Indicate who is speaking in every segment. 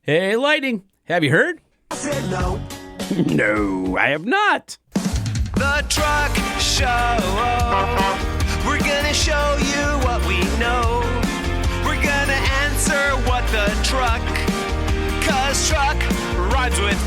Speaker 1: Hey, Lightning, have you heard?
Speaker 2: I said no.
Speaker 1: No, I have not.
Speaker 3: The Truck Show. We're gonna show you what we know. We're gonna answer what the truck. 'Cause truck rhymes with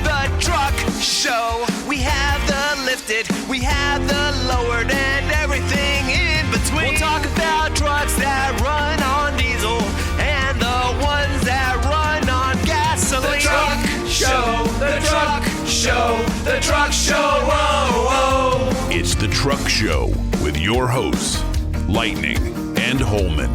Speaker 3: the Truck Show. We have the lifted, we have the lowered, and everything in between. We'll talk about trucks that run on diesel and the ones that run on gasoline. The Truck Show, the Truck Show, the Truck Show. Whoa, whoa.
Speaker 4: It's the Truck Show with your hosts, Lightning and Holman.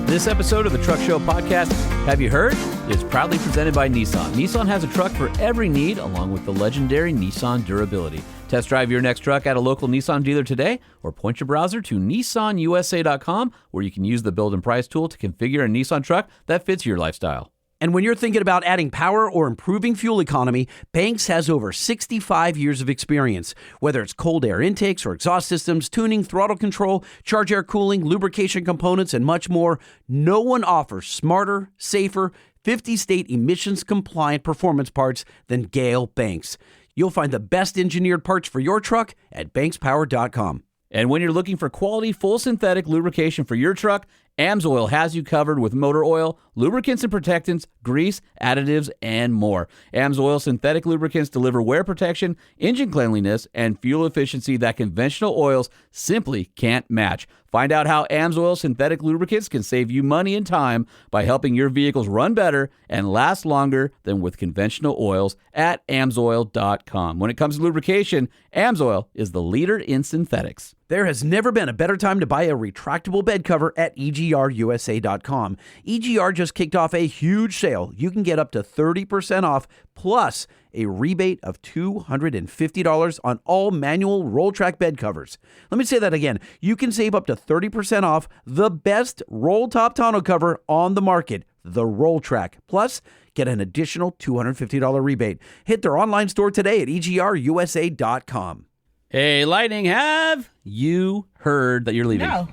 Speaker 1: This episode of the Truck Show podcast, Have You Heard?, is proudly presented by Nissan. Nissan has a truck for every need, along with the legendary Nissan durability. Test drive your next truck at a local Nissan dealer today, or point your browser to nissanusa.com, where you can use the build and price tool to configure a Nissan truck that fits your lifestyle.
Speaker 5: And when you're thinking about adding power or improving fuel economy, Banks has over 65 years of experience. Whether it's cold air intakes or exhaust systems, tuning, throttle control, charge air cooling, lubrication components, and much more, no one offers smarter, safer, 50-state emissions-compliant performance parts than Gale Banks. You'll find the best engineered parts for your truck at bankspower.com.
Speaker 1: And when you're looking for quality, full synthetic lubrication for your truck, AMSOIL has you covered with motor oil, lubricants and protectants, grease, additives, and more. AMSOIL synthetic lubricants deliver wear protection, engine cleanliness, and fuel efficiency that conventional oils simply can't match. Find out how AMSOIL synthetic lubricants can save you money and time by helping your vehicles run better and last longer than with conventional oils at AMSOIL.com. When it comes to lubrication, AMSOIL is the leader in synthetics.
Speaker 5: There has never been a better time to buy a retractable bed cover at EGRUSA.com. EGR just kicked off a huge sale. You can get up to 30% off plus a rebate of $250 on all manual roll track bed covers. Let me say that again. You can save up to 30% off the best roll top tonneau cover on the market, the Roll Track. Plus, get an additional $250 rebate. Hit their online store today at EGRUSA.com.
Speaker 1: Hey, Lightning, have you heard that you're leaving?
Speaker 6: No.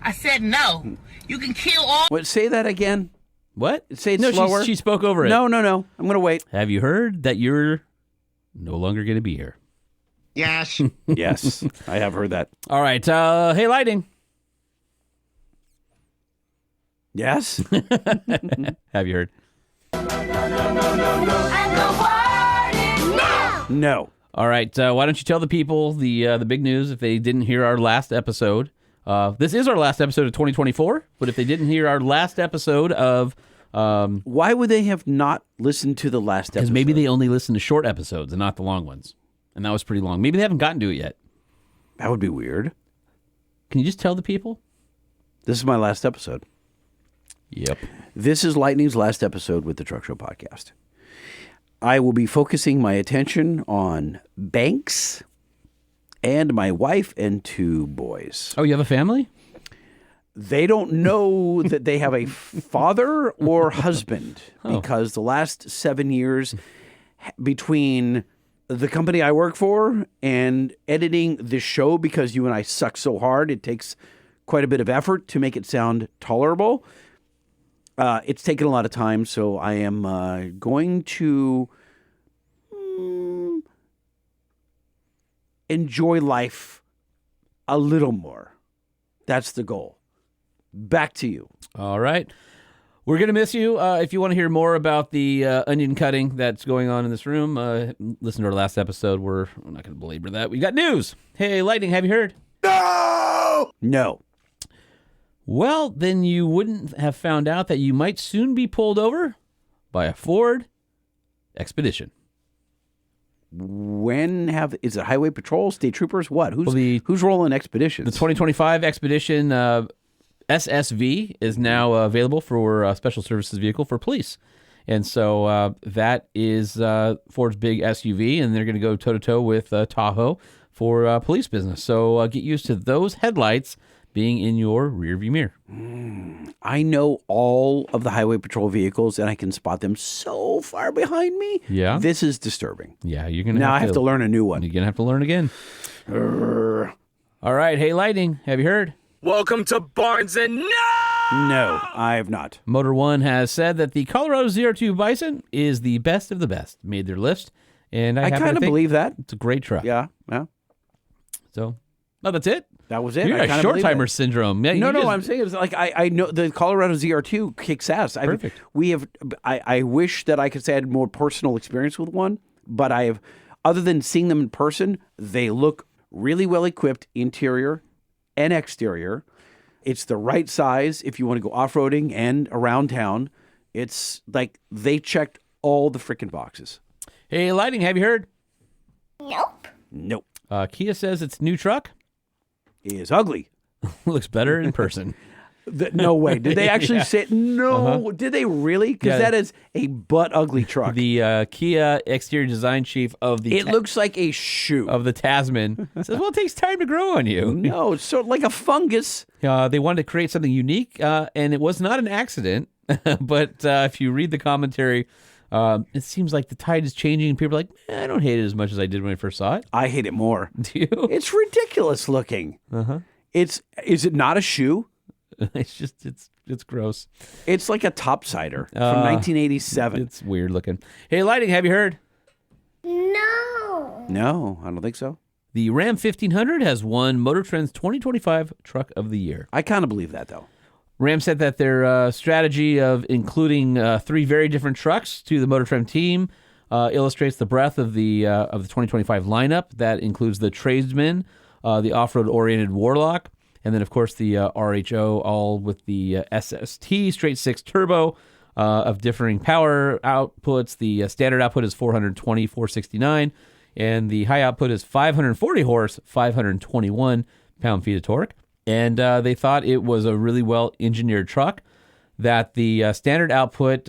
Speaker 6: I said no. You can kill all.
Speaker 5: What? Say that again.
Speaker 1: What?
Speaker 5: Say it
Speaker 1: no,
Speaker 5: slower.
Speaker 1: She spoke over it.
Speaker 5: No. I'm going to wait.
Speaker 1: Have you heard that you're no longer going to be here?
Speaker 2: Yes.
Speaker 5: Yes, I have heard that.
Speaker 1: All right. Hey, Lightning.
Speaker 5: Yes?
Speaker 1: Have you heard?
Speaker 5: No.
Speaker 1: All right. Why don't you tell the people the big news if they didn't hear our last episode? This is our last episode of 2024, but if they didn't hear our last episode of...
Speaker 5: Why would they have not listened to the last episode?
Speaker 1: Because maybe they only listen to short episodes and not the long ones. And that was pretty long. Maybe they haven't gotten to it yet.
Speaker 5: That would be weird.
Speaker 1: Can you just tell the people?
Speaker 5: This is my last episode.
Speaker 1: Yep.
Speaker 5: This is Lightning's last episode with the Truck Show podcast. I will be focusing my attention on Banks and my wife and two boys.
Speaker 1: Oh, you have a family?
Speaker 5: They don't know that they have a father or husband because the last 7 years between the company I work for and editing this show, because you and I suck so hard, it takes quite a bit of effort to make it sound tolerable. It's taken a lot of time, so I am going to enjoy life a little more. That's the goal. Back to you.
Speaker 1: All right. We're going to miss you. If you want to hear more about the onion cutting that's going on in this room, listen to our last episode. We're not going to belabor that. We got news. Hey, Lightning, have you heard?
Speaker 5: No.
Speaker 1: Well, then you wouldn't have found out that you might soon be pulled over by a Ford Expedition.
Speaker 5: Is it Highway Patrol, State Troopers? What? Who's rolling Expeditions?
Speaker 1: The 2025 Expedition SSV is now available for special services vehicle for police. And so that is Ford's big SUV, and they're going to go toe-to-toe with Tahoe for police business. So get used to those headlights being in your rearview mirror.
Speaker 5: I know all of the Highway Patrol vehicles, and I can spot them so far behind me.
Speaker 1: Yeah.
Speaker 5: This is disturbing.
Speaker 1: Yeah, you're going to
Speaker 5: Now I have to learn a new one.
Speaker 1: You're going to have to learn again. All right. Hey, Lightning, have you heard?
Speaker 3: Welcome to Barnes and No!
Speaker 5: No, I have not.
Speaker 1: Motor One has said that the Colorado ZR2 Bison is the best of the best. Made their list, and I
Speaker 5: kind of believe that.
Speaker 1: it's a great truck.
Speaker 5: Yeah.
Speaker 1: So, no, that's it.
Speaker 5: That was it.
Speaker 1: You
Speaker 5: I
Speaker 1: got
Speaker 5: kinda
Speaker 1: short
Speaker 5: believe
Speaker 1: timer
Speaker 5: that.
Speaker 1: syndrome. Yeah,
Speaker 5: No,
Speaker 1: you just-
Speaker 5: I'm saying it's like I know the Colorado ZR2 kicks ass.
Speaker 1: Perfect.
Speaker 5: I wish that I could say I had more personal experience with one, but I have, other than seeing them in person, they look really well equipped, interior and exterior. It's the right size if you want to go off roading and around town. It's like they checked all the freaking boxes.
Speaker 1: Hey, Lighting, have you heard?
Speaker 5: Nope,
Speaker 1: Kia says its new truck
Speaker 5: it is ugly.
Speaker 1: looks better in person.
Speaker 5: No way. Did they actually
Speaker 1: Yeah.
Speaker 5: say no? Did they really? Because
Speaker 1: Yeah.
Speaker 5: that is a butt ugly truck.
Speaker 1: The Kia exterior design chief of the
Speaker 5: It looks like a shoe.
Speaker 1: of the Tasman says, "Well, it takes time to grow on you."
Speaker 5: No, it's sort of like a fungus.
Speaker 1: They wanted to create something unique, and it was not an accident. But if you read the commentary, it seems like the tide is changing, and people are like, I don't hate it as much as I did when I first saw it.
Speaker 5: I hate it more.
Speaker 1: Do you?
Speaker 5: It's ridiculous looking. Is it not a shoe?
Speaker 1: It's just it's gross.
Speaker 5: It's like a topsider from 1987.
Speaker 1: It's weird looking. Hey, Lighting, have you heard?
Speaker 5: No, I don't think so.
Speaker 1: The Ram 1500 has won Motor Trend's 2025 Truck of the Year.
Speaker 5: I kind of believe that though.
Speaker 1: Ram said that their strategy of including three very different trucks to the Motor Trend team illustrates the breadth of the 2025 lineup. That includes the Tradesman, the off-road oriented Warlock, and then of course the RHO, all with the SST straight six turbo of differing power outputs. The standard output is 420, 469, and the high output is 540 horse, 521 pound-feet of torque. And they thought it was a really well-engineered truck, that the standard output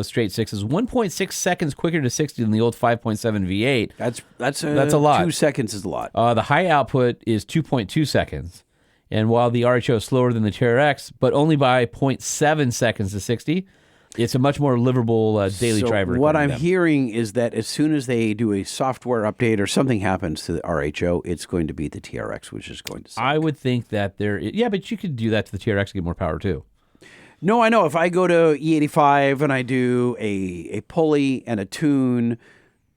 Speaker 1: straight six is 1.6 seconds quicker to 60 than the old 5.7 V8.
Speaker 5: That's
Speaker 1: a lot.
Speaker 5: 2 seconds is a lot.
Speaker 1: The high output is 2.2 seconds. And while the RHO is slower than the TRX, but only by 0.7 seconds to 60, it's a much more livable daily driver.
Speaker 5: What
Speaker 1: according
Speaker 5: I'm
Speaker 1: to them.
Speaker 5: hearing is that as soon as they do a software update or something happens to the RHO, it's going to be the TRX, which is going to suck.
Speaker 1: I would think that yeah, but you could do that to the TRX to get more power too.
Speaker 5: No, I know. If I go to E85 and I do a pulley and a tune,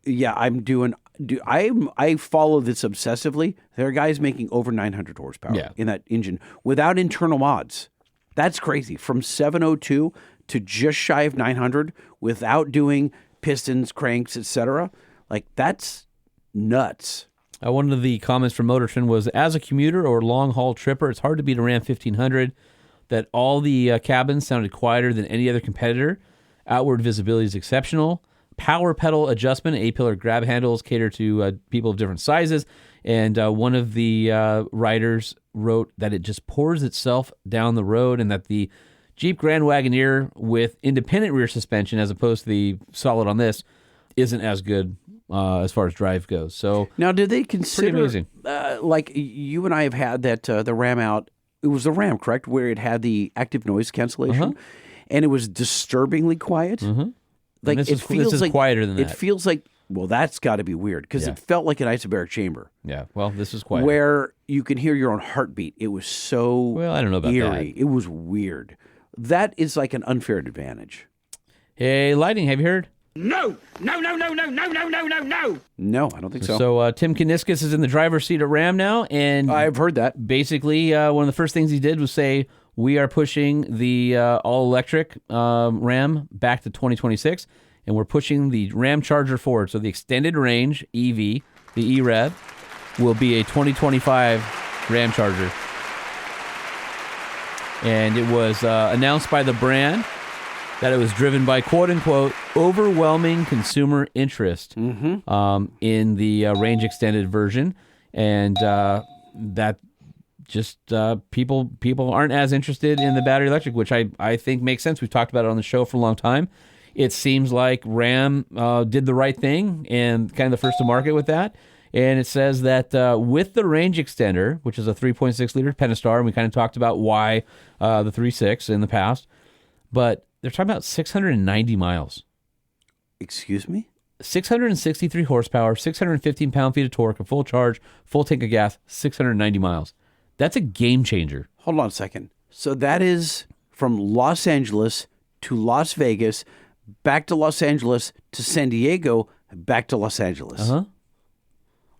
Speaker 5: yeah, I follow this obsessively. There are guys making over 900 horsepower in that engine without internal mods. That's crazy. From 702 to just shy of 900 without doing pistons, cranks, etc. Like, that's nuts.
Speaker 1: One of the comments from Motor Trend was, as a commuter or long-haul tripper, it's hard to beat a Ram 1500, that all the cabins sounded quieter than any other competitor. Outward visibility is exceptional. Power pedal adjustment, A-pillar grab handles cater to people of different sizes. And one of the riders wrote that it just pours itself down the road, and that the Jeep Grand Wagoneer with independent rear suspension, as opposed to the solid on this, isn't as good as far as drive goes. So
Speaker 5: now, did they consider,
Speaker 1: amazing.
Speaker 5: Like you and I have had that the Ram out? It was the Ram, correct, where it had the active noise cancellation, and it was disturbingly quiet. Like,
Speaker 1: this
Speaker 5: it
Speaker 1: is
Speaker 5: feels like
Speaker 1: quieter than
Speaker 5: it
Speaker 1: that.
Speaker 5: feels like. Well, that's got to be weird because it felt like an isobaric chamber.
Speaker 1: Yeah, well, this is quiet.
Speaker 5: Where you can hear your own heartbeat. It was so
Speaker 1: Well, I don't know about
Speaker 5: eerie. It was weird. That is like an unfair advantage.
Speaker 1: Hey, Lighting, have you heard?
Speaker 2: No, no, no, no, no, no, no, no, no, no.
Speaker 5: No, I don't think so.
Speaker 1: So Tim Kaniskis is in the driver's seat at Ram now, and
Speaker 5: I've heard that.
Speaker 1: basically one of the first things he did was say, we are pushing the all-electric Ram back to 2026, and we're pushing the Ram Charger forward. So the extended range EV, the EREV, will be a 2025 Ram Charger. And it was announced by the brand that it was driven by, quote-unquote, overwhelming consumer interest in the range extended version. And that just people aren't as interested in the battery electric, which I think makes sense. We've talked about it on the show for a long time. It seems like Ram did the right thing and kind of the first to market with that. And it says that with the range extender, which is a 3.6 liter Pentastar, and we kind of talked about why the 3.6 in the past, but they're talking about 690 miles.
Speaker 5: Excuse me?
Speaker 1: 663 horsepower, 615 pound-feet of torque, a full charge, full tank of gas, 690 miles. That's a game changer.
Speaker 5: Hold on a second. So that is from Los Angeles to Las Vegas, back to Los Angeles to San Diego, back to Los Angeles.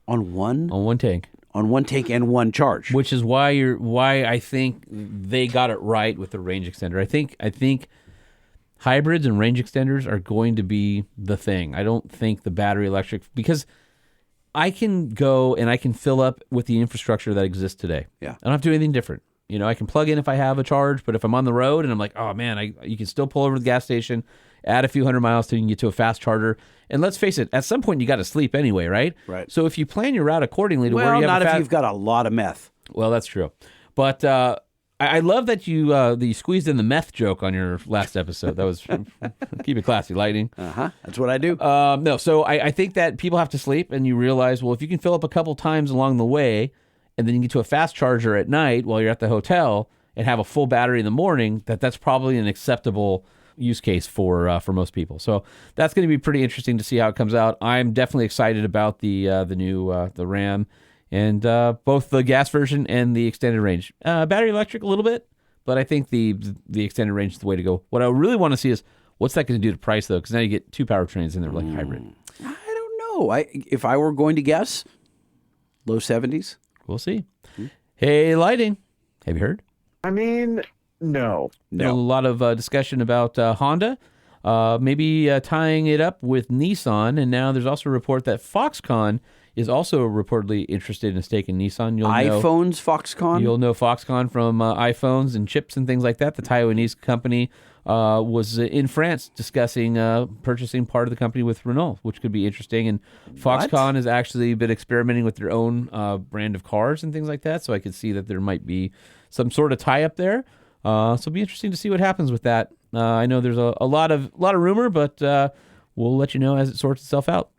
Speaker 5: On one
Speaker 1: tank.
Speaker 5: On one tank and one charge.
Speaker 1: Which is why I think they got it right with the range extender. I think hybrids and range extenders are going to be the thing. I don't think the battery electric, because I can go and I can fill up with the infrastructure that exists today.
Speaker 5: Yeah.
Speaker 1: I don't have to do anything different. You know, I can plug in if I have a charge, but if I'm on the road and I'm like, oh man, you can still pull over to the gas station, add a few hundred miles till you can get to a fast charger. And let's face it, at some point you got to sleep anyway, right?
Speaker 5: Right.
Speaker 1: So if you plan your route accordingly to where you have
Speaker 5: not if you've got a lot of meth.
Speaker 1: Well, that's true. But I love that you squeezed in the meth joke on your last episode. That was keep it classy, Lightning.
Speaker 5: That's what I do.
Speaker 1: No, so I think that people have to sleep, and you realize, well, if you can fill up a couple times along the way, and then you get to a fast charger at night while you're at the hotel and have a full battery in the morning, that's probably an acceptable use case for most people. So that's going to be pretty interesting to see how it comes out. I'm definitely excited about the new the Ram, and both the gas version and the extended range. Battery electric a little bit, but I think the extended range is the way to go. What I really want to see is what's that going to do to price, though, because now you get two powertrains in there like hybrid.
Speaker 5: I don't know. If I were going to guess, low 70s.
Speaker 1: We'll see. Hey, Lighting, have you heard?
Speaker 7: I mean, no.
Speaker 1: Been a lot of discussion about Honda, maybe tying it up with Nissan, and now there's also a report that Foxconn is also reportedly interested in a stake in Nissan.
Speaker 5: iPhones, Foxconn?
Speaker 1: You'll know Foxconn from iPhones and chips and things like that. The Taiwanese company was in France discussing purchasing part of the company with Renault, which could be interesting. And Foxconn has actually been experimenting with their own brand of cars and things like that, so I could see that there might be some sort of tie-up there. So it'll be interesting to see what happens with that. I know there's a lot of rumor, but we'll let you know as it sorts itself out.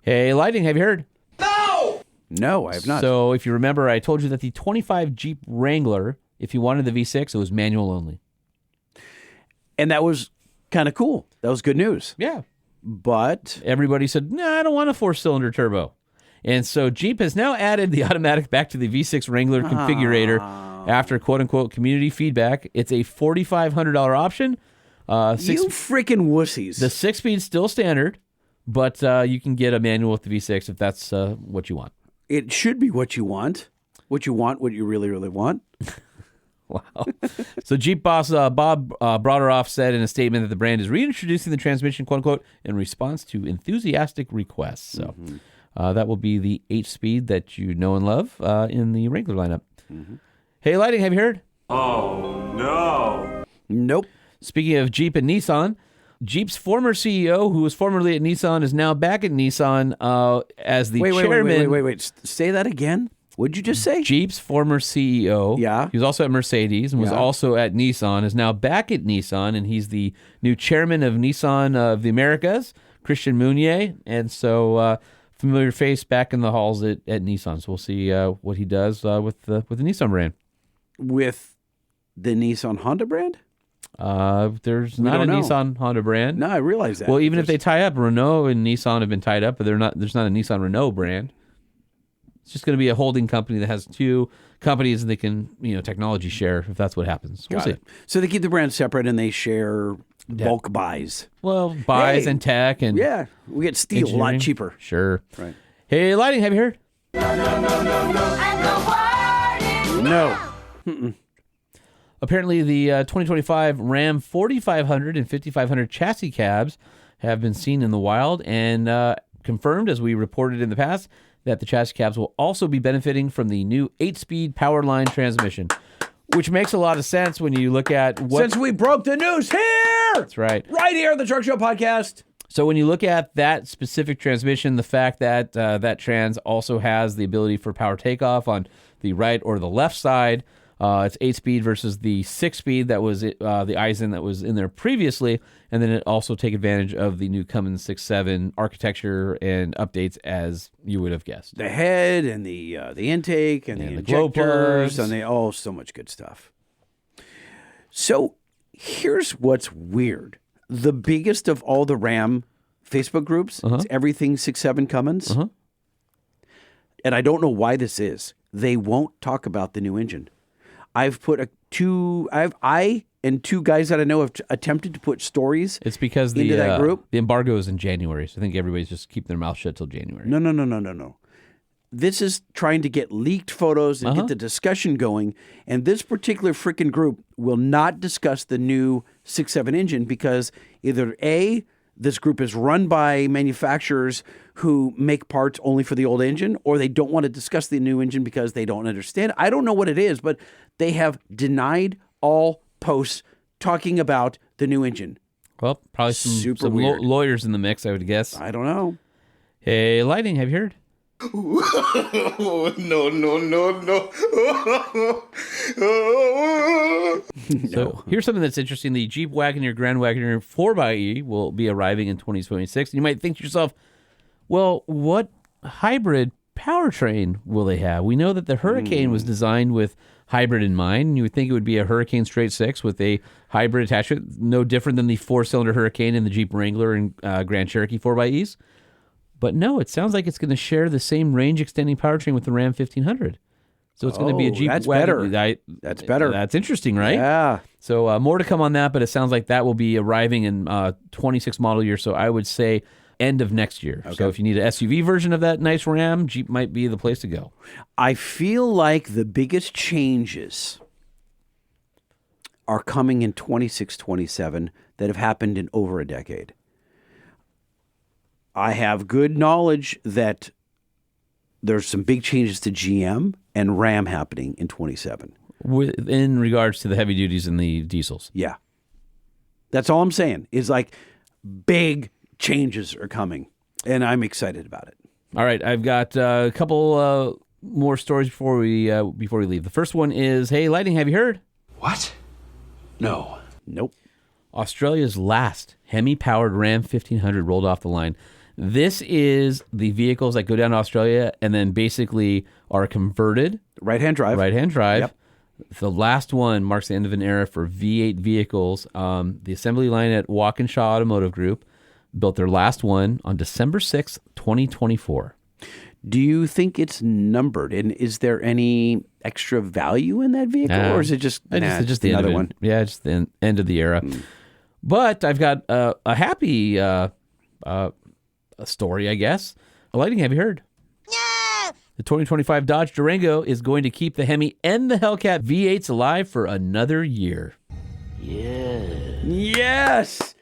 Speaker 1: Hey, Lighting, have you heard?
Speaker 5: No, I have not.
Speaker 1: So if you remember, I told you that the 25 Jeep Wrangler, if you wanted the V6, it was manual only.
Speaker 5: And that was kind of cool. That was good news.
Speaker 1: Yeah.
Speaker 5: But
Speaker 1: everybody said, no, I don't want a 4-cylinder turbo. And so Jeep has now added the automatic back to the V6 Wrangler configurator after quote-unquote community feedback. It's a $4,500 option.
Speaker 5: You freaking wussies.
Speaker 1: The 6-speed still standard, but you can get a manual with the V6 if that's what you want.
Speaker 5: It should be what you want. What you want, what you really, really want.
Speaker 1: Wow. So Jeep boss Bob Broderoff said in a statement that the brand is reintroducing the transmission, quote-unquote, in response to enthusiastic requests. So that will be the 8-speed that you know and love in the Wrangler lineup. Hey, Lighting, have you heard?
Speaker 7: Oh, no.
Speaker 5: Nope.
Speaker 1: Speaking of Jeep and Nissan, Jeep's former CEO, who was formerly at Nissan, is now back at Nissan as the chairman.
Speaker 5: Wait. Say that again. What'd you just say?
Speaker 1: Jeep's former CEO.
Speaker 5: Yeah.
Speaker 1: He was also at Mercedes and was also at Nissan, is now back at Nissan, and he's the new chairman of Nissan of the Americas, Christian Meunier. And so familiar face back in the halls at Nissan. So we'll see what he does with the Nissan brand.
Speaker 5: With the Nissan Honda brand?
Speaker 1: There's not a Nissan Honda brand.
Speaker 5: No, I realize that.
Speaker 1: Well, even if they tie up, Renault and Nissan have been tied up, but there's not a Nissan Renault brand. It's just going to be a holding company that has two companies, and they can, technology share if that's what happens. We'll see.
Speaker 5: So they keep the brands separate and they share bulk buys.
Speaker 1: Well, buys and tech and
Speaker 5: we get steel a lot cheaper.
Speaker 1: Sure.
Speaker 5: Right.
Speaker 1: Hey, Lighting, have you heard?
Speaker 5: No.
Speaker 1: Apparently, the 2025 Ram 4500 and 5500 chassis cabs have been seen in the wild and confirmed, as we reported in the past, that the chassis cabs will also be benefiting from the new 8-speed Powerline transmission, which makes a lot of sense when you look at what...
Speaker 5: Since we broke the news here!
Speaker 1: That's right.
Speaker 5: Right here on the Truck Show Podcast.
Speaker 1: So when you look at that specific transmission, the fact that that trans also has the ability for power takeoff on the right or the left side, it's 8-speed versus the 6-speed that was the Eisen that was in there previously, and then it also take advantage of the new Cummins 6.7 architecture and updates, as you would have guessed.
Speaker 5: The head and the intake and the injectors and so much good stuff. So here's what's weird. The biggest of all the Ram Facebook groups is Everything 6.7 Cummins. And I don't know why this is. They won't talk about the new engine. I've put I and 2 guys that I know have attempted to put stories.
Speaker 1: It's because
Speaker 5: into that group.
Speaker 1: the embargo is in January, so I think everybody's just keeping their mouth shut till January.
Speaker 5: No. This is trying to get leaked photos and get the discussion going. And this particular freaking group will not discuss the new 6.7 engine because either A, this group is run by manufacturers who make parts only for the old engine, or they don't want to discuss the new engine because they don't understand. I don't know what it is, but they have denied all posts talking about the new engine.
Speaker 1: Well, probably some lawyers in the mix, I would guess.
Speaker 5: I don't know.
Speaker 1: Hey, Lightning, have you heard? So here's something that's interesting. The Jeep Wagoneer Grand Wagoneer 4xe will be arriving in 2026. And you might think to yourself, well, what hybrid powertrain will they have? We know that the Hurricane was designed with hybrid in mind. You would think it would be a Hurricane Straight 6 with a hybrid attachment, no different than the 4-cylinder Hurricane in the Jeep Wrangler and Grand Cherokee 4xEs. But no, it sounds like it's going to share the same range-extending powertrain with the Ram 1500. So it's going to be a Jeep
Speaker 5: that's
Speaker 1: wagon.
Speaker 5: better. That's better.
Speaker 1: That's interesting, right?
Speaker 5: Yeah.
Speaker 1: So more to come on that, but it sounds like that will be arriving in 26 model year. So I would say end of next year. Okay. So if you need an SUV version of that nice Ram, Jeep might be the place to go.
Speaker 5: I feel like the biggest changes are coming in 26, 27 that have happened in over a decade. I have good knowledge that there's some big changes to GM and Ram happening in 27.
Speaker 1: In regards to the heavy duties and the diesels.
Speaker 5: Yeah. That's all I'm saying is like big changes are coming, and I'm excited about it.
Speaker 1: All right, I've got a couple more stories before we leave. The first one is, hey, Lightning, have you heard?
Speaker 3: What? No.
Speaker 5: Nope.
Speaker 1: Australia's last Hemi-powered Ram 1500 rolled off the line. This is the vehicles that go down to Australia and then basically are converted.
Speaker 5: Right-hand drive.
Speaker 1: Yep. The last one marks the end of an era for V8 vehicles. The assembly line at Walkinshaw Automotive Group built their last one on December 6th, 2024.
Speaker 5: Do you think it's numbered? And is there any extra value in that vehicle? Or is it just,
Speaker 1: just the
Speaker 5: another
Speaker 1: end of it.
Speaker 5: one?
Speaker 1: Yeah, just the end of the era. But I've got a happy story, I guess. Lightning, have you heard? Yeah. The 2025 Dodge Durango is going to keep the Hemi and the Hellcat V8s alive for another year.
Speaker 5: Yes.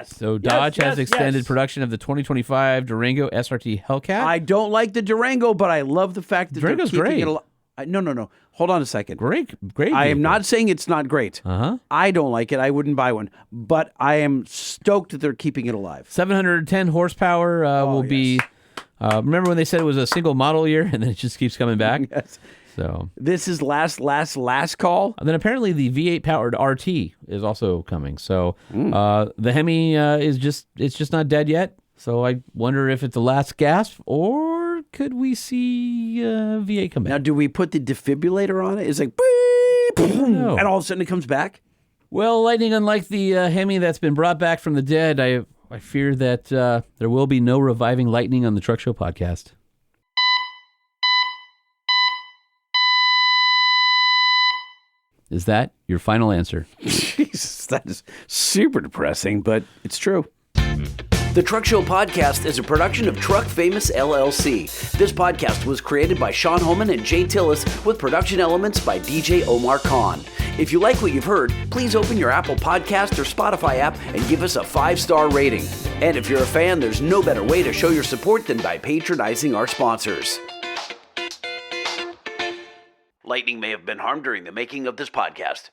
Speaker 1: So Dodge has extended production of the 2025 Durango SRT Hellcat.
Speaker 5: I don't like the Durango, but I love the fact that
Speaker 1: Durango's
Speaker 5: they're keeping
Speaker 1: great.
Speaker 5: it alive. No. Hold on a second.
Speaker 1: Great.
Speaker 5: I am
Speaker 1: vehicle.
Speaker 5: not saying it's not great. I don't like it. I wouldn't buy one. But I am stoked that they're keeping it alive.
Speaker 1: 710 horsepower will be... remember when they said it was a single model year and then it just keeps coming back?
Speaker 5: Yes.
Speaker 1: So
Speaker 5: This is last call.
Speaker 1: and then apparently the V8 powered RT is also coming. So the Hemi is just not dead yet. So I wonder if it's the last gasp or could we see V8 come back?
Speaker 5: Now, do we put the defibrillator on it? It's like, beep,
Speaker 1: No.
Speaker 5: and all of a sudden it comes back?
Speaker 1: Well, Lightning, unlike the Hemi that's been brought back from the dead, I fear that there will be no reviving Lightning on the Truck Show podcast. Is that your final answer?
Speaker 5: Jesus, that is super depressing, but it's true.
Speaker 8: The Truck Show Podcast is a production of Truck Famous LLC. This podcast was created by Sean Homan and Jay Tillis with production elements by DJ Omar Khan. If you like what you've heard, please open your Apple Podcast or Spotify app and give us a 5-star rating. And if you're a fan, there's no better way to show your support than by patronizing our sponsors. Lightning may have been harmed during the making of this podcast.